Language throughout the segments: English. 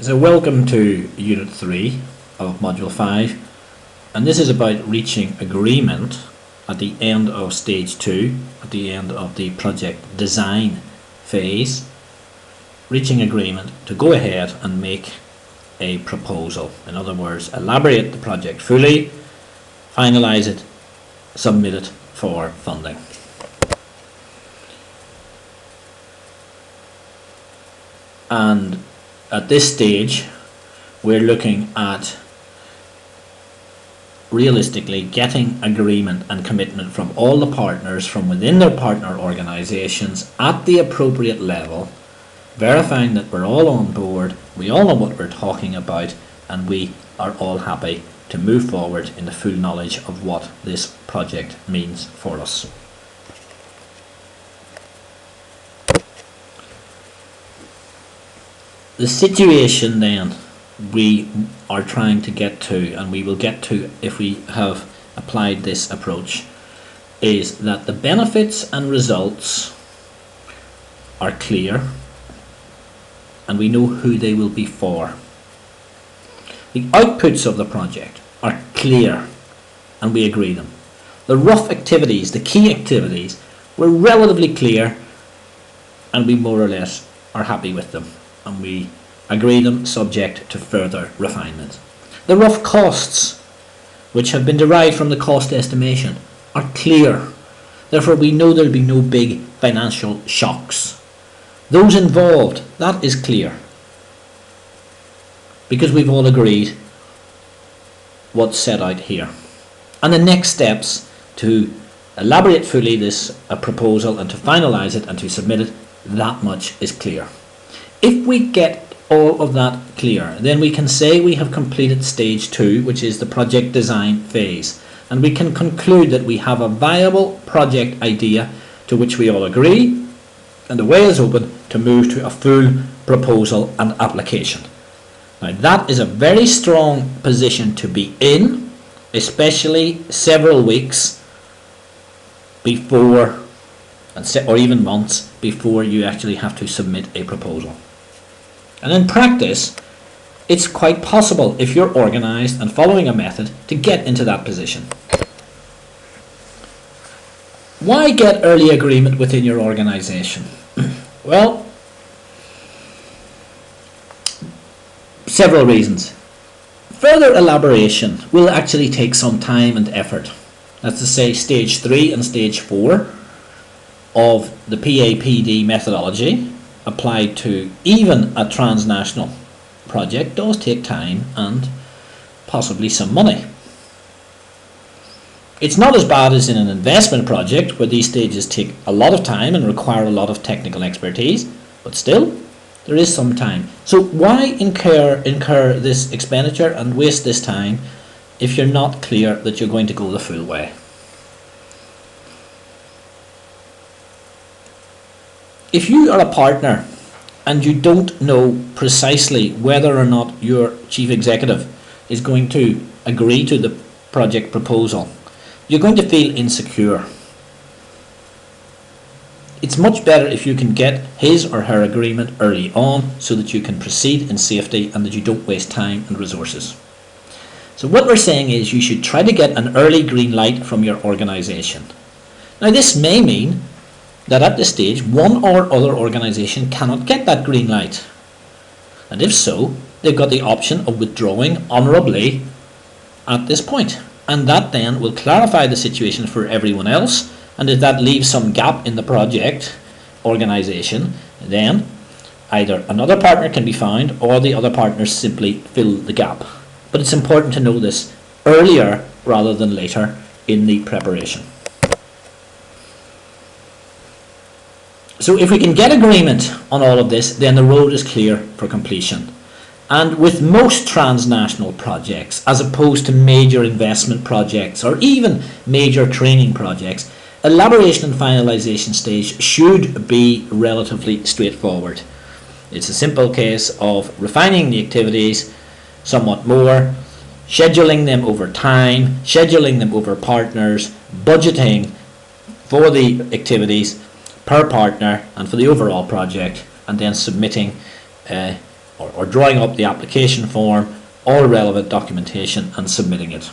So welcome to Unit 3 of Module 5, and this is about reaching agreement at the end of Stage 2, at the end of the project design phase, reaching agreement to go ahead and make a proposal. In other words, elaborate the project fully, finalise it, submit it for funding. And at this stage, we're looking at realistically getting agreement and commitment from all the partners from within their partner organisations at the appropriate level, verifying that we're all on board, we all know what we're talking about, and we are all happy to move forward in the full knowledge of what this project means for us. The situation then we are trying to get to, and we will get to if we have applied this approach, is that the benefits and results are clear and we know who they will be for. The outputs of the project are clear and we agree them. The rough activities, the key activities, were relatively clear and we more or less are happy with them, and we agree them subject to further refinement. The rough costs, which have been derived from the cost estimation, are clear. Therefore, we know there will be no big financial shocks. Those involved, that is clear, because we've all agreed what's set out here. And the next steps to elaborate fully this proposal and to finalise it and to submit it, that much is clear. If we get all of that clear, then we can say we have completed Stage 2, which is the project design phase, and we can conclude that we have a viable project idea to which we all agree, and the way is open to move to a full proposal and application. Now that is a very strong position to be in, especially several weeks before, or even months before you actually have to submit a proposal. And in practice, it's quite possible, if you're organised and following a method, to get into that position. Why get early agreement within your organisation? Well, several reasons. Further elaboration will actually take some time and effort. That's to say, Stage 3 and Stage 4 of the PAPD methodology applied to even a transnational project does take time and possibly some money. It's not as bad as in an investment project where these stages take a lot of time and require a lot of technical expertise, but still there is some time. So why incur this expenditure and waste this time if you're not clear that you're going to go the full way? If you are a partner and you don't know precisely whether or not your chief executive is going to agree to the project proposal, you're going to feel insecure. It's much better if you can get his or her agreement early on so that you can proceed in safety and that you don't waste time and resources. So what we're saying is you should try to get an early green light from your organisation. Now this may mean that at this stage one or other organisation cannot get that green light, and if so, they've got the option of withdrawing honourably at this point, and that then will clarify the situation for everyone else. And if that leaves some gap in the project organisation, then either another partner can be found or the other partners simply fill the gap. But it's important to know this earlier rather than later in the preparation. So if we can get agreement on all of this, then the road is clear for completion. And with most transnational projects, as opposed to major investment projects or even major training projects, elaboration and finalisation stage should be relatively straightforward. It's a simple case of refining the activities somewhat more, scheduling them over time, scheduling them over partners, budgeting for the activities per partner and for the overall project, and then submitting or drawing up the application form, all relevant documentation and submitting it.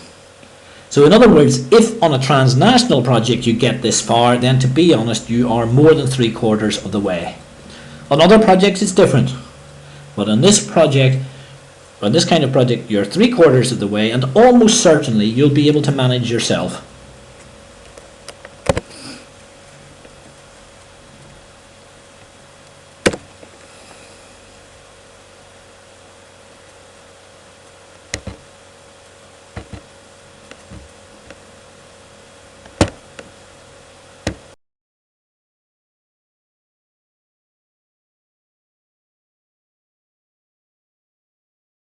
So in other words, if on a transnational project you get this far, then to be honest, you are more than 3/4 of the way. On other projects it's different, but on this project, on this kind of project, you're 3/4 of the way, and almost certainly you'll be able to manage yourself.